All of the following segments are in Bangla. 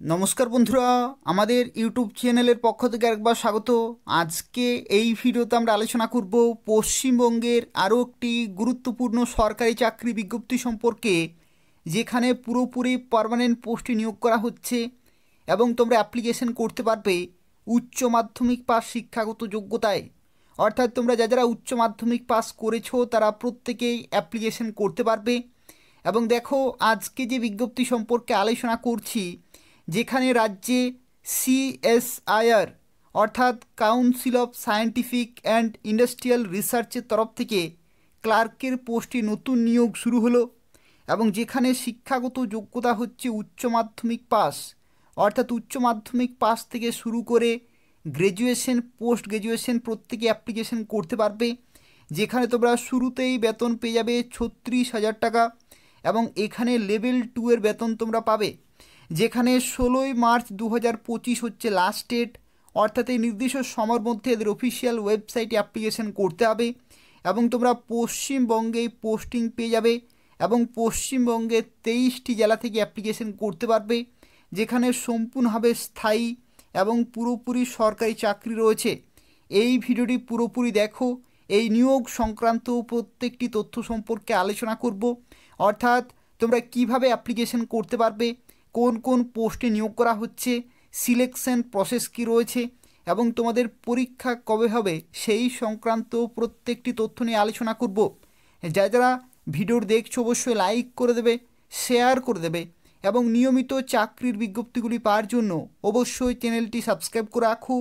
নমস্কার বন্ধুরা, আমাদের ইউটিউব চ্যানেলের পক্ষ থেকে আরেকবার স্বাগত। আজকে এই ভিডিওতে আমরা আলোচনা করব পশ্চিমবঙ্গের আরও একটি গুরুত্বপূর্ণ সরকারি চাকরি বিজ্ঞপ্তি সম্পর্কে, যেখানে পুরোপুরি পার্মানেন্ট পোস্টে নিয়োগ করা হচ্ছে এবং তোমরা অ্যাপ্লিকেশন করতে পারবে উচ্চ মাধ্যমিক পাস শিক্ষাগত যোগ্যতায়। অর্থাৎ তোমরা যারা উচ্চ মাধ্যমিক পাস করেছো তারা প্রত্যেকেই অ্যাপ্লিকেশন করতে পারবে। এবং দেখো, আজকে যে বিজ্ঞপ্তি সম্পর্কে আলোচনা করছি, যেখানে রাজ্যে সিএসআইআর অর্থাৎ council of scientific and industrial রিসার্চের তরফ থেকে ক্লার্কের পোস্টে নতুন নিয়োগ শুরু হলো। এবং যেখানে শিক্ষাগত যোগ্যতা হচ্ছে উচ্চ মাধ্যমিক পাস, অর্থাৎ উচ্চ মাধ্যমিক পাস থেকে শুরু করে গ্র্যাজুয়েশন, পোস্ট গ্র্যাজুয়েশন প্রত্যেকে অ্যাপ্লিকেশন করতে পারবে। যেখানে তোমরা শুরুতেই বেতন পেয়ে যাবে 36,000 টাকা এবং এখানে লেভেল 2 এর বেতন তোমরা পাবে। যেখানে 16ই মার্চ 2025 হচ্ছে লাস্ট ডেট, অর্থাৎ এই নির্দিষ্ট সময়ের মধ্যে এদের অফিসিয়াল ওয়েবসাইটে অ্যাপ্লিকেশন করতে হবে এবং তোমরা পশ্চিমবঙ্গেই পোস্টিং পেয়ে যাবে এবং পশ্চিমবঙ্গের 23টি জেলা থেকে অ্যাপ্লিকেশন করতে পারবে, যেখানে সম্পূর্ণভাবে স্থায়ী এবং পুরোপুরি সরকারি চাকরি রয়েছে। এই ভিডিওটি পুরোপুরি দেখো, এই নিয়োগ সংক্রান্ত প্রত্যেকটি তথ্য সম্পর্কে আলোচনা করব। অর্থাৎ তোমরা কিভাবে অ্যাপ্লিকেশন করতে পারবে, কোন কোন পোস্টে নিয়োগ করা হচ্ছে, সিলেকশন প্রসেস কী রয়েছে এবং তোমাদের পরীক্ষা কবে হবে, সেই সংক্রান্ত প্রত্যেকটি তথ্য নিয়ে আলোচনা করব। যারা ভিডিওর দেখছো অবশ্যই লাইক করে দেবে, শেয়ার করে দেবে এবং নিয়মিত চাকরির বিজ্ঞপ্তিগুলি পাওয়ার জন্য অবশ্যই চ্যানেলটি সাবস্ক্রাইব করে রাখো।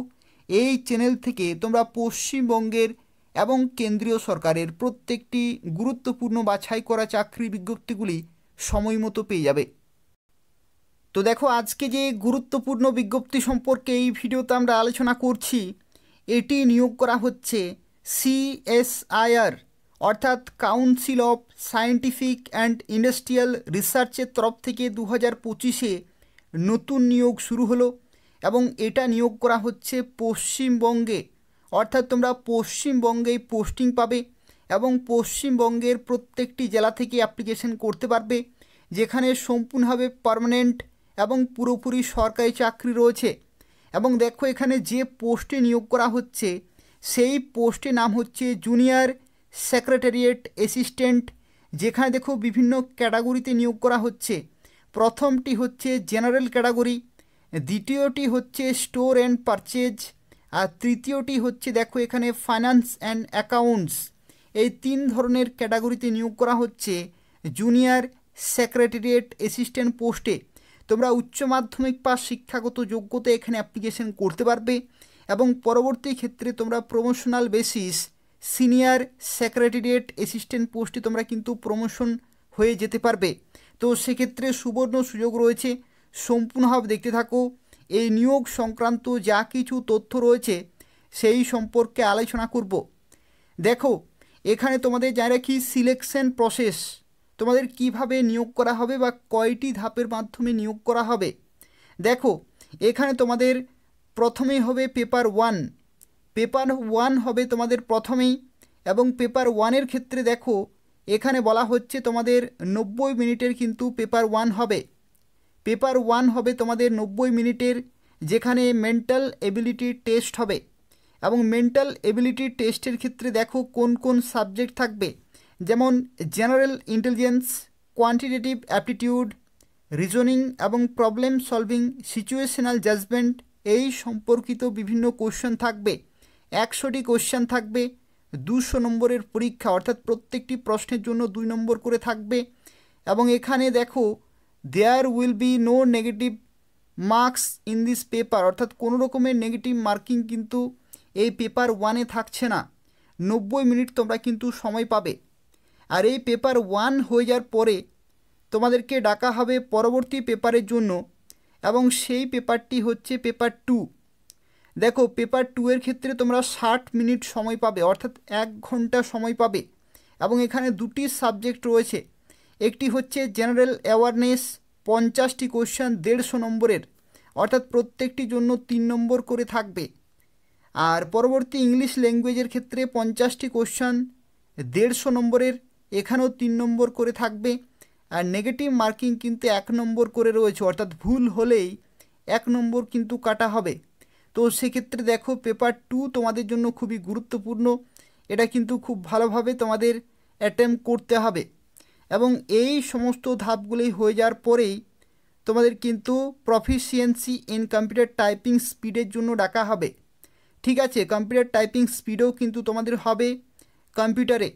এই চ্যানেল থেকে তোমরা পশ্চিমবঙ্গের এবং কেন্দ্রীয় সরকারের প্রত্যেকটি গুরুত্বপূর্ণ বাছাই করা চাকরির বিজ্ঞপ্তিগুলি সময় মতো পেয়ে যাবে। তো দেখো, আজকে যে গুরুত্বপূর্ণ বিজ্ঞপ্তি সম্পর্কে এই ভিডিওতে আমরা আলোচনা করছি, এটি নিয়োগ করা হচ্ছে সিএসআইআর অর্থাৎ council of scientific and industrial রিসার্চের তরফ থেকে 2025-এ নতুন নিয়োগ শুরু হলো এবং এটা নিয়োগ করা হচ্ছে পশ্চিমবঙ্গে। অর্থাৎ তোমরা পশ্চিমবঙ্গেই পোস্টিং পাবে এবং পশ্চিমবঙ্গের প্রত্যেকটি জেলা থেকে অ্যাপ্লিকেশন করতে পারবে, যেখানে সম্পূর্ণভাবে পার্মানেন্ট এবং পুরোপুরি সরকারি চাকরি রয়েছে। এবং দেখো, এখানে যে পোস্টে নিয়োগ করা হচ্ছে সেই পোস্টের নাম হচ্ছে জুনিয়র সেক্রেটারিয়েট অ্যাসিস্ট্যান্ট। যেখানে দেখো বিভিন্ন ক্যাটাগরিতে নিয়োগ করা হচ্ছে। প্রথমটি হচ্ছে জেনারেল ক্যাটাগরি, দ্বিতীয়টি হচ্ছে স্টোর অ্যান্ড পারচেজ, আর তৃতীয়টি হচ্ছে দেখো এখানে ফাইন্যান্স অ্যান্ড অ্যাকাউন্টস। এই 3 ধরনের ক্যাটাগরিতে নিয়োগ করা হচ্ছে জুনিয়র সেক্রেটারিয়েট অ্যাসিস্ট্যান্ট পোস্টে। তোমরা উচ্চ মাধ্যমিক পাস শিক্ষাগত যোগ্যতা এখানে অ্যাপ্লিকেশন করতে পারবে এবং পরবর্তী ক্ষেত্রে তোমরা promotional basis senior secretariat assistant পোস্টে তোমরা কিন্তু প্রমোশন হয়ে যেতে পারবে। তো সেক্ষেত্রে সুবর্ণ সুযোগ রয়েছে, সম্পূর্ণভাবে দেখতে থাকো। এই নিয়োগ সংক্রান্ত যা কিছু তথ্য রয়েছে সেই সম্পর্কে আলোচনা করব। দেখো, এখানে তোমাদের যা রাখি সিলেকশন প্রসেস, তোমাদের কিভাবে নিয়োগ করা হবে বা কয়টি ধাপের মাধ্যমে নিয়োগ করা হবে। দেখো, এখানে তোমাদের প্রথমেই হবে পেপার 1। পেপার 1 হবে তোমাদের প্রথমেই এবং পেপার 1-এর ক্ষেত্রে দেখো এখানে বলা হচ্ছে তোমাদের 90 মিনিটের কিন্তু পেপার 1 হবে। পেপার 1 হবে তোমাদের 90 মিনিটের, যেখানে মেন্টাল এবিলিটি টেস্ট হবে এবং মেন্টাল এবিলিটি টেস্টের ক্ষেত্রে দেখো কোন কোন সাবজেক্ট থাকবে, যেমন general intelligence, quantitative aptitude, reasoning এবং প্রবলেম সলভিং, সিচুয়েশনাল জাজমেন্ট, এই সম্পর্কিত বিভিন্ন কোশ্চেন থাকবে। 100টি কোশ্চেন থাকবে, 200 নম্বরের পরীক্ষা, অর্থাৎ প্রত্যেকটি প্রশ্নের জন্য 2 নম্বর করে থাকবে। এবং এখানে দেখো there will be no negative marks in this paper, অর্থাৎ কোনো রকমের নেগেটিভ মার্কিং কিন্তু এই পেপার 1-এ থাকছে না। 90 মিনিট তোমরা কিন্তু সময় পাবে। আর এই পেপার 1 হয়ে যাওয়ার পরে তোমাদেরকে ডাকা হবে পরবর্তী পেপারের জন্য এবং সেই পেপারটি হচ্ছে পেপার 2। দেখো, পেপার 2-এর ক্ষেত্রে তোমরা 60 মিনিট সময় পাবে, অর্থাৎ 1 ঘন্টা সময় পাবে এবং এখানে 2টি সাবজেক্ট রয়েছে। একটি হচ্ছে জেনারেল অ্যাওয়ারনেস, 50টি কোশ্চেন 150 নম্বরের, অর্থাৎ প্রত্যেকটির জন্য 3 নম্বর করে থাকবে। আর পরবর্তী ইংলিশ ল্যাঙ্গুয়েজের ক্ষেত্রে 50টি কোশ্চেন 150 নম্বরের, এখানেও 3 নম্বর করে থাকবে। আর নেগেটিভ মার্কিং কিন্তু 1 নম্বর করে রয়েছে, অর্থাৎ ভুল হলেই 1 নম্বর কিন্তু কাটা হবে। তো সেক্ষেত্রে দেখো পেপার 2 তোমাদের জন্য খুবই গুরুত্বপূর্ণ, এটা কিন্তু খুব ভালোভাবে তোমাদের অ্যাটেম্প করতে হবে এবং এই সমস্ত ধাপগুলি হয়ে যাওয়ার পরেই তোমাদের কিন্তু প্রফিসিয়েন্সি ইন কম্পিউটার টাইপিং স্পিডের জন্য ডাকা হবে। ঠিক আছে, কম্পিউটার টাইপিং স্পিডও কিন্তু তোমাদের হবে কম্পিউটারে।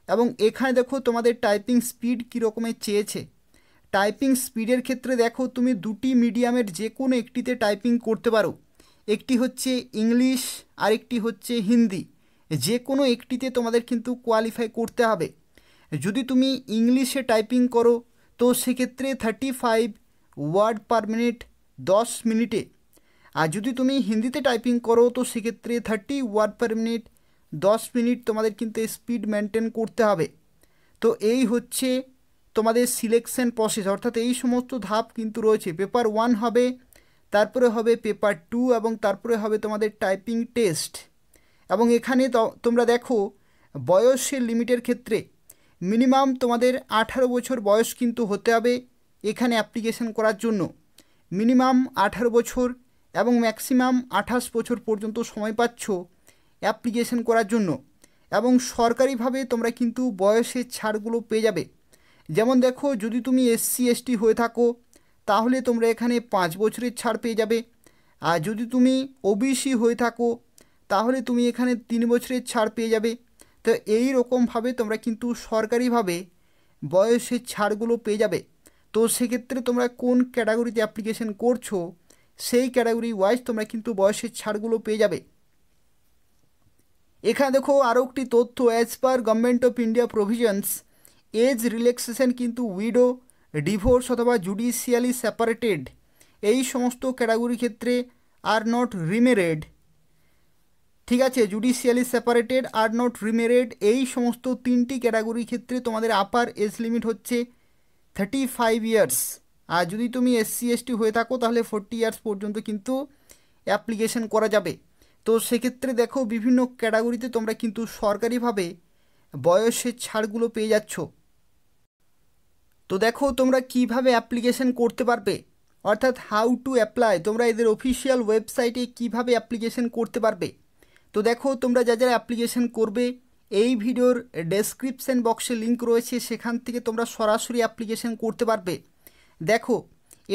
এবং এখানে দেখো তোমাদের টাইপিং স্পিড কী রকমের চেয়েছে। টাইপিং স্পিডের ক্ষেত্রে দেখো তুমি দুটি মিডিয়ামের যে কোনো একটিতে টাইপিং করতে পারো, একটি হচ্ছে ইংলিশ আর একটি হচ্ছে হিন্দি। যে কোনো একটিতে তোমাদের কিন্তু কোয়ালিফাই করতে হবে। যদি তুমি ইংলিশে টাইপিং করো তো সেক্ষেত্রে 35 ওয়ার্ড পার মিনিট 10 মিনিটে, আর যদি তুমি হিন্দিতে টাইপিং করো তো সেক্ষেত্রে 30 ওয়ার্ড পার মিনিট 10 মিনিট তোমাদের কিন্তু স্পিড মেনটেন করতে হবে। তো এই হচ্ছে তোমাদের সিলেকশন প্রসেস, অর্থাৎ এই সমস্ত ধাপ কিন্তু রয়েছে। পেপার 1 হবে, তারপরে হবে পেপার 2 এবং তারপরে হবে তোমাদের টাইপিং টেস্ট। এবং এখানে তোমরা দেখো বয়সের লিমিটের ক্ষেত্রে মিনিমাম তোমাদের 18 বছর বয়স কিন্তু হতে হবে এখানে অ্যাপ্লিকেশন করার জন্য। মিনিমাম 18 বছর এবং ম্যাক্সিমাম 28 বছর পর্যন্ত সময় পাচ্ছ অ্যাপ্লিকেশন করার জন্য। এবং সরকারিভাবে তোমরা কিন্তু বয়সের ছাড়গুলো পেয়ে যাবে। যেমন দেখো, যদি তুমি SC ST হয়ে থাকো তাহলে তোমরা এখানে 5 বছরের ছাড় পেয়ে যাবে, আর যদি তুমি OBC হয়ে থাকো তাহলে তুমি এখানে 3 বছরের ছাড় পেয়ে যাবে। তো এই রকমভাবে তোমরা কিন্তু সরকারিভাবে বয়সের ছাড়গুলো পেয়ে যাবে। তো সেক্ষেত্রে তোমরা কোন ক্যাটাগরিতে অ্যাপ্লিকেশন করছো সেই ক্যাটাগরি ওয়াইজ তোমরা কিন্তু বয়সের ছাড়গুলো পেয়ে যাবে। এখানে দেখো আরও একটি তথ্য, as per government of India provisions age relaxation কিন্তু উইডো, ডিভোর্স অথবা জুডিশিয়ালি সেপারেটেড এই সমস্ত ক্যাটাগরির ক্ষেত্রে আর নট রিমেরেড। ঠিক আছে, judicially separated are not remarried এই সমস্ত 3টি ক্যাটাগরির ক্ষেত্রে তোমাদের আপার এজ লিমিট হচ্ছে 35 ইয়ার্স। আর যদি তুমি SC ST হয়ে থাকো তাহলে 40 ইয়ার্স পর্যন্ত কিন্তু অ্যাপ্লিকেশন করা যাবে। তো সেক্ষেত্রে দেখো বিভিন্ন ক্যাটাগরিতে তোমরা কিন্তু সরকারিভাবে বয়সের ছাড়গুলো পেয়ে যাচ্ছ। তো দেখো তোমরা কিভাবে অ্যাপ্লিকেশন করতে পারবে, অর্থাৎ হাউ টু অ্যাপ্লাই, তোমরা এদের অফিসিয়াল ওয়েবসাইটে কিভাবে অ্যাপ্লিকেশন করতে পারবে। তো দেখো তোমরা যারা অ্যাপ্লিকেশন করবে এই ভিডিওর ডেসক্রিপশন বক্সে লিঙ্ক রয়েছে, সেখান থেকে তোমরা সরাসরি অ্যাপ্লিকেশন করতে পারবে। দেখো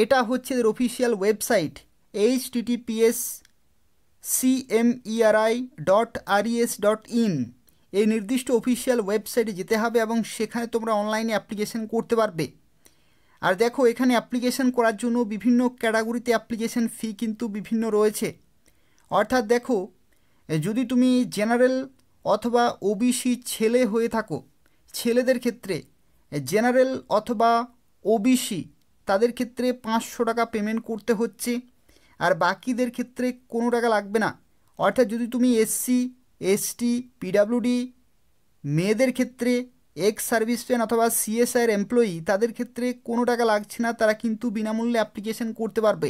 এটা হচ্ছে এদের অফিসিয়াল ওয়েবসাইট https://cmeri.res.in। এই নির্দিষ্ট অফিসিয়াল ওয়েবসাইটে যেতে হবে এবং সেখানে তোমরা অনলাইনে অ্যাপ্লিকেশন করতে পারবে। আর দেখো এখানে অ্যাপ্লিকেশন করার জন্য বিভিন্ন ক্যাটাগরিতে অ্যাপ্লিকেশন ফি কিন্তু বিভিন্ন রয়েছে। অর্থাৎ দেখো, যদি তুমি জেনারেল অথবা OBC ছেলে হয়ে থাকো, ছেলেদের ক্ষেত্রে জেনারেল অথবা OBC তাদের ক্ষেত্রে 500 টাকা পেমেন্ট করতে হচ্ছে, আর বাকিদের ক্ষেত্রে কোনো টাকা লাগবে না। অর্থাৎ যদি তুমি SC ST PWD, মেয়েদের ক্ষেত্রে এক্স সার্ভিসম্যান অথবা CSIর এমপ্লয়ি, তাদের ক্ষেত্রে কোনো টাকা লাগছে না, তারা কিন্তু বিনামূল্যে অ্যাপ্লিকেশন করতে পারবে।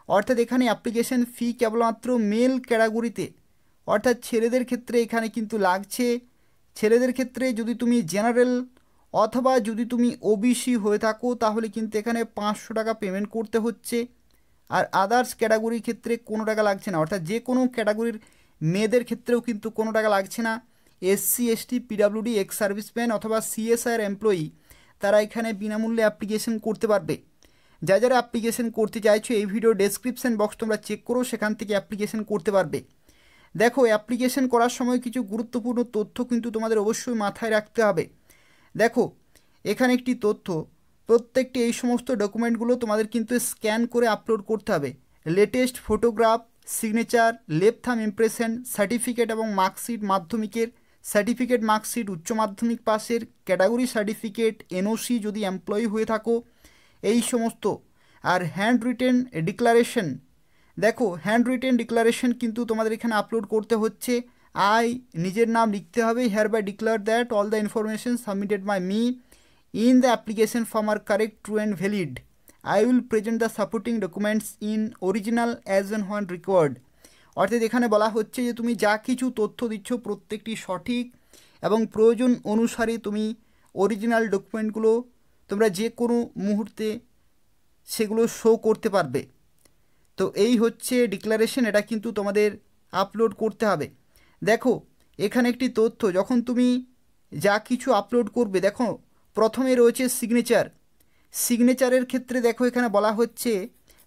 অর্থাৎ এখানে অ্যাপ্লিকেশন ফি কেবলমাত্র মেল ক্যাটাগরিতে, অর্থাৎ ছেলেদের ক্ষেত্রে এখানে কিন্তু লাগছে। ছেলেদের ক্ষেত্রে যদি তুমি জেনারেল অথবা যদি তুমি OBC হয়ে থাকো তাহলে কিন্তু এখানে 500 টাকা পেমেন্ট করতে হচ্ছে, আর আদার্স ক্যাটাগরির ক্ষেত্রে কোনো টাকা লাগছে না। অর্থাৎ যে কোনো ক্যাটাগরির মেয়েদের ক্ষেত্রেও কিন্তু কোনো টাকা লাগছে না। SC ST PWD, ex serviceman অথবা CSIর এমপ্লয়ি তারা এখানে বিনামূল্যে অ্যাপ্লিকেশন করতে পারবে। যারা অ্যাপ্লিকেশন করতে চাইছো এই ভিডিও ডেসক্রিপশন বক্স তোমরা চেক করো, সেখান থেকে অ্যাপ্লিকেশন করতে পারবে। দেখো অ্যাপ্লিকেশন করার সময় কিছু গুরুত্বপূর্ণ তথ্য কিন্তু তোমাদের অবশ্যই মাথায় রাখতে হবে। দেখো এখানে একটি তথ্য, প্রত্যেকটি এই সমস্ত ডকুমেন্টগুলো তোমাদের কিন্তু স্ক্যান করে আপলোড করতে হবে। Latest photograph, signature, left thumb impression, certificate এবং মার্কশিট, মাধ্যমিকের সার্টিফিকেট, মার্কশিট, উচ্চ মাধ্যমিক পাসের ক্যাটাগরি সার্টিফিকেট, NOC যদি এমপ্লয়ি হয়ে থাকো এই সমস্ত, আর হ্যান্ড রিটেন ডিক্লারেশন। দেখো হ্যান্ড রিটেন ডিক্লারেশন কিন্তু তোমাদের এখানে আপলোড করতে হচ্ছে। নিজের নাম লিখতে হবে, hereby declare that all the information submitted by me in the application form are correct, true and valid. I will present the supporting documents in original as and when required. অর্থাৎ এখানে বলা হচ্ছে যে তুমি যা কিছু তথ্য দিচ্ছ প্রত্যেকটি সঠিক এবং প্রয়োজন অনুসারে তুমি অরিজিনাল ডকুমেন্টগুলো তোমরা যে কোনো মুহূর্তে সেগুলো শো করতে পারবে। তো এই হচ্ছে ডিক্লারেশন, এটা কিন্তু তোমাদের আপলোড করতে হবে। দেখো এখানে একটি তথ্য, যখন তুমি যা কিছু আপলোড করবে, দেখো প্রথমে রয়েছে সিগনেচার। সিগনেচারের ক্ষেত্রে দেখো এখানে বলা হচ্ছে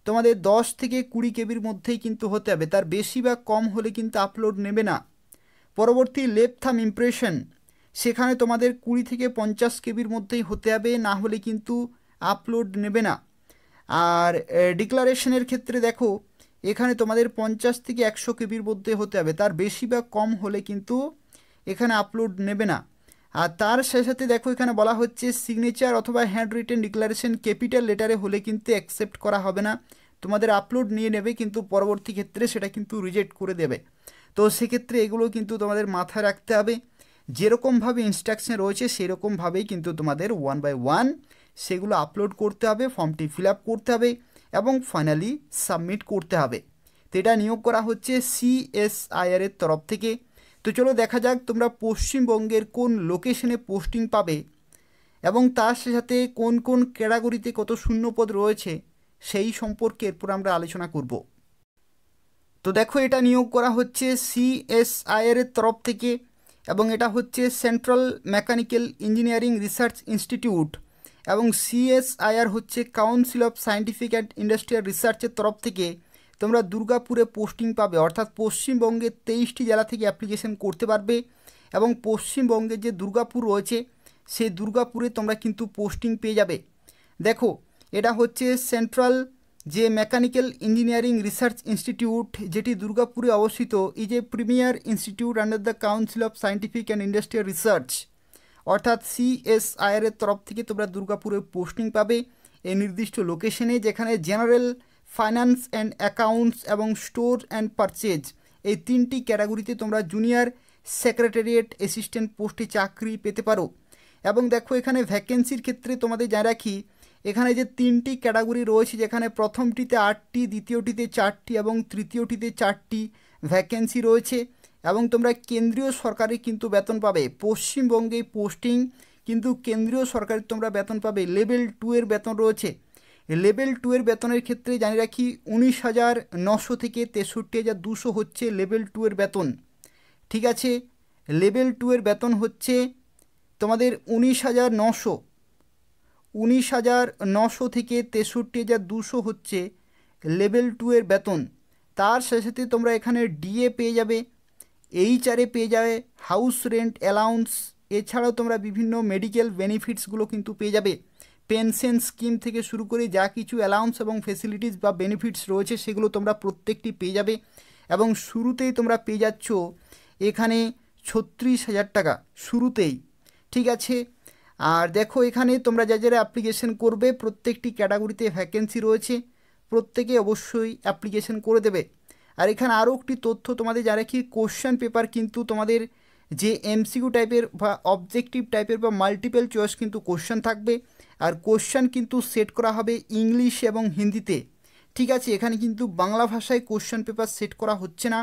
তোমাদের 10 থেকে 20 কেবির মধ্যেই কিন্তু হতে হবে, তার বেশি বা কম হলে কিন্তু আপলোড নেবে না। পরবর্তী লেফট থাম্ব ইমপ্রেশন, সেখানে তোমাদের 20 থেকে 50 কেবির মধ্যেই হতে হবে, না হলে কিন্তু আপলোড নেবে না। আর ডিক্লারেশনের ক্ষেত্রে দেখো এখানে তোমাদের 50 থেকে 100 কেবির মধ্যে হতে হবে, তার বেশি বা কম হলে কিন্তু এখানে আপলোড নেবে না। আর তার সাথে দেখো এখানে বলা হচ্ছে সিগনেচার অথবা হ্যান্ড রিটেন ডিক্লারেশন ক্যাপিটাল লেটারে হলে কিন্তু অ্যাকসেপ্ট করা হবে না, তোমাদের আপলোড নিয়ে নেবে, কিন্তু পরবর্তী ক্ষেত্রে সেটা কিন্তু রিজেক্ট করে দেবে। তো সেক্ষেত্রে এগুলো কিন্তু তোমাদের মাথায় রাখতে হবে, যেরকমভাবে ইনস্ট্রাকশন রয়েছে সেরকমভাবেই কিন্তু তোমাদের 1 বাই 1 সেগুলো আপলোড করতে হবে, ফর্মটি ফিল আপ করতে হবে এবং ফাইনালি সাবমিট করতে হবে। তো এটা নিয়োগ করা হচ্ছে CSIR এর তরফ থেকে। তো চলো দেখা যাক তোমরা পশ্চিমবঙ্গের কোন লোকেশনে পোস্টিং পাবে এবং তার সাথে কোন কোন ক্যাটাগরিতে কত শূন্যপদ রয়েছে সেই সম্পর্কে এরপর আমরা আলোচনা করব। তো দেখো এটা নিয়োগ করা হচ্ছে CSIR এর তরফ থেকে এবং এটা হচ্ছে central mechanical engineering research institute এবং CSIR হচ্ছে council of scientific and industrial রিসার্চের তরফ থেকে তোমরা দুর্গাপুরে পোস্টিং পাবে, অর্থাৎ পশ্চিমবঙ্গের 23টি জেলা থেকে অ্যাপ্লিকেশন করতে পারবে এবং পশ্চিমবঙ্গের যে দুর্গাপুর রয়েছে সেই দুর্গাপুরে তোমরা কিন্তু পোস্টিং পেয়ে যাবে। দেখো এটা হচ্ছে সেন্ট্রাল যে মেকানিক্যাল ইঞ্জিনিয়ারিং রিসার্চ ইনস্টিটিউট, যেটি দুর্গাপুরে অবস্থিত, is a premier institute under the council of scientific and industrial research, অর্থাৎ CSIR এর তরফ থেকে তোমরা দুর্গাপুরে পোস্টিং পাবে এই নির্দিষ্ট লোকেশনে, যেখানে জেনারেল, ফাইন্যান্স অ্যান্ড অ্যাকাউন্টস এবং স্টোর অ্যান্ড পারচেজ এই 3টি ক্যাটাগরিতে তোমরা জুনিয়র সেক্রেটারিয়েট অ্যাসিস্ট্যান্ট পোস্টে চাকরি পেতে পারো। এবং দেখো এখানে ভ্যাকেন্সির ক্ষেত্রে তোমাদের জানা রাখি, এখানে যে 3টি ক্যাটাগরি রয়েছে, যেখানে প্রথমটিতে 8টি, দ্বিতীয়টিতে 4টি এবং তৃতীয়টিতে 4টি ভ্যাকেন্সি রয়েছে এবং তোমরা কেন্দ্রীয় সরকারি কিন্তু বেতন পাবে। পশ্চিমবঙ্গে পোস্টিং কিন্তু কেন্দ্রীয় সরকারি তোমরা বেতন পাবে। লেভেল 2 এর বেতন রয়েছে। লেভেল 2 এর বেতনের ক্ষেত্রে জানিয়ে রাখি 19,900 থেকে 63,200 হচ্ছে লেভেল 2 এর বেতন। ঠিক আছে, লেভেল 2 এর বেতন হচ্ছে তোমাদের 19,900 থেকে 63,200 হচ্ছে লেভেল 2 এর বেতন। তার সাথে তোমরা এখানে DA পেয়ে যাবে, HR পেয়ে যাবে, হাউস রেন্ট অ্যালাউন্স, এছাড়াও তোমরা বিভিন্ন মেডিকেল বেনিফিটসগুলো কিন্তু পেয়ে যাবে। পেনশন স্কিম থেকে শুরু করে যা কিছু অ্যালাউন্স এবং ফেসিলিটিস বা বেনিফিটস রয়েছে সেগুলো তোমরা প্রত্যেকটি পেয়ে যাবে এবং শুরুতেই তোমরা পেয়ে যাচ্ছ এখানে 36,000 টাকা শুরুতেই। ঠিক আছে, আর দেখো এখানে তোমরা যারা অ্যাপ্লিকেশন করবে প্রত্যেকটি ক্যাটাগরিতে ভ্যাকেন্সি রয়েছে, প্রত্যেকে অবশ্যই অ্যাপ্লিকেশন করে দেবে। আর এখানে আরও একটি তথ্য তোমাদের যা রাখি, কোশ্চেন পেপার কিন্তু তোমাদের যে MCQ টাইপের বা অবজেক্টিভ টাইপের বা মাল্টিপল চয়েস কিন্তু কোশ্চেন থাকবে, আর কোশ্চেন কিন্তু সেট করা হবে ইংলিশ এবং হিন্দিতে। ঠিক আছে, এখানে কিন্তু বাংলা ভাষায় কোশ্চেন পেপার সেট করা হচ্ছে না,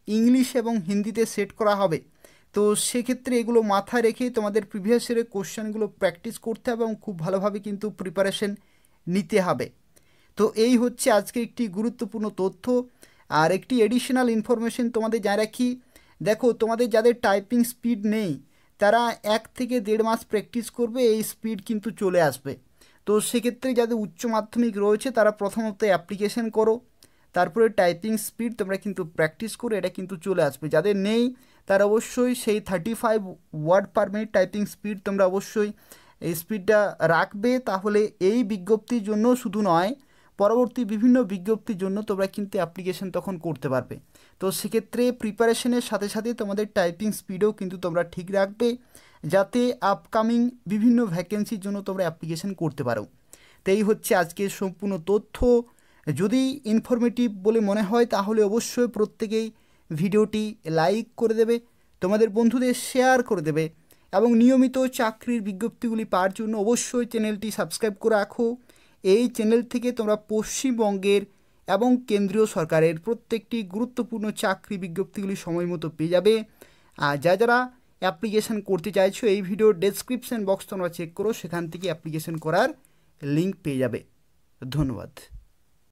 ইংলিশ এবং হিন্দিতে সেট করা হবে। তো সেক্ষেত্রে এগুলো মাথায় রেখে তোমাদের প্রিভিয়াস ইয়ারের কোশ্চেনগুলো প্র্যাকটিস করতে হবে এবং খুব ভালোভাবে কিন্তু প্রিপারেশন নিতে হবে। তো এই হচ্ছে আজকে একটি গুরুত্বপূর্ণ তথ্য। আর একটি এডিশনাল ইনফরমেশন তোমাদের যা রাখি, দেখো তোমাদের যাদের টাইপিং স্পিড নেই তারা 1 থেকে 1.5 মাস প্র্যাকটিস করবে, এই স্পিড কিন্তু চলে আসবে। তো সেক্ষেত্রে যাদের উচ্চ মাধ্যমিক রয়েছে তারা প্রথমত অ্যাপ্লিকেশন করো, তারপরে টাইপিং স্পিড তোমরা কিন্তু প্র্যাকটিস করে এটা কিন্তু চলে আসবে। যাদের নেই তারা অবশ্যই সেই 35 word per minute typing speed তোমরা অবশ্যই এই স্পিডটা রাখবে, তাহলে এই বিজ্ঞপ্তির জন্য শুধু নয়, পরবর্তী বিভিন্ন বিজ্ঞপ্তির জন্য তোমরা কিন্তু অ্যাপ্লিকেশন তখন করতে পারবে। তো সেক্ষেত্রে প্রিপারেশনের সাথে সাথে তোমাদের টাইপিং স্পিডও কিন্তু তোমরা ঠিক রাখবে, যাতে আপকামিং বিভিন্ন ভ্যাকেন্সির জন্য তোমরা অ্যাপ্লিকেশন করতে পারো। তো এই হচ্ছে আজকের সম্পূর্ণ তথ্য। যদি ইনফরমেটিভ বলে মনে হয় তাহলে অবশ্যই প্রত্যেকেই ভিডিওটি লাইক করে দেবে, তোমাদের বন্ধুদের শেয়ার করে দেবে এবং নিয়মিত চাকরির বিজ্ঞপ্তিগুলি পাওয়ার জন্য অবশ্যই চ্যানেলটি সাবস্ক্রাইব করে রাখো। এই চ্যানেল থেকে তোমরা পশ্চিমবঙ্গের এবং কেন্দ্রীয় সরকারের প্রত্যেকটি গুরুত্বপূর্ণ চাকরি বিজ্ঞপ্তিগুলি সময় মতো পেয়ে যাবে। আর যারা অ্যাপ্লিকেশন করতে চাইছো এই ভিডিওর ডেসক্রিপশন বক্স তোমরা চেক করো, সেখান থেকে অ্যাপ্লিকেশন করার লিঙ্ক পেয়ে যাবে। ধন্যবাদ।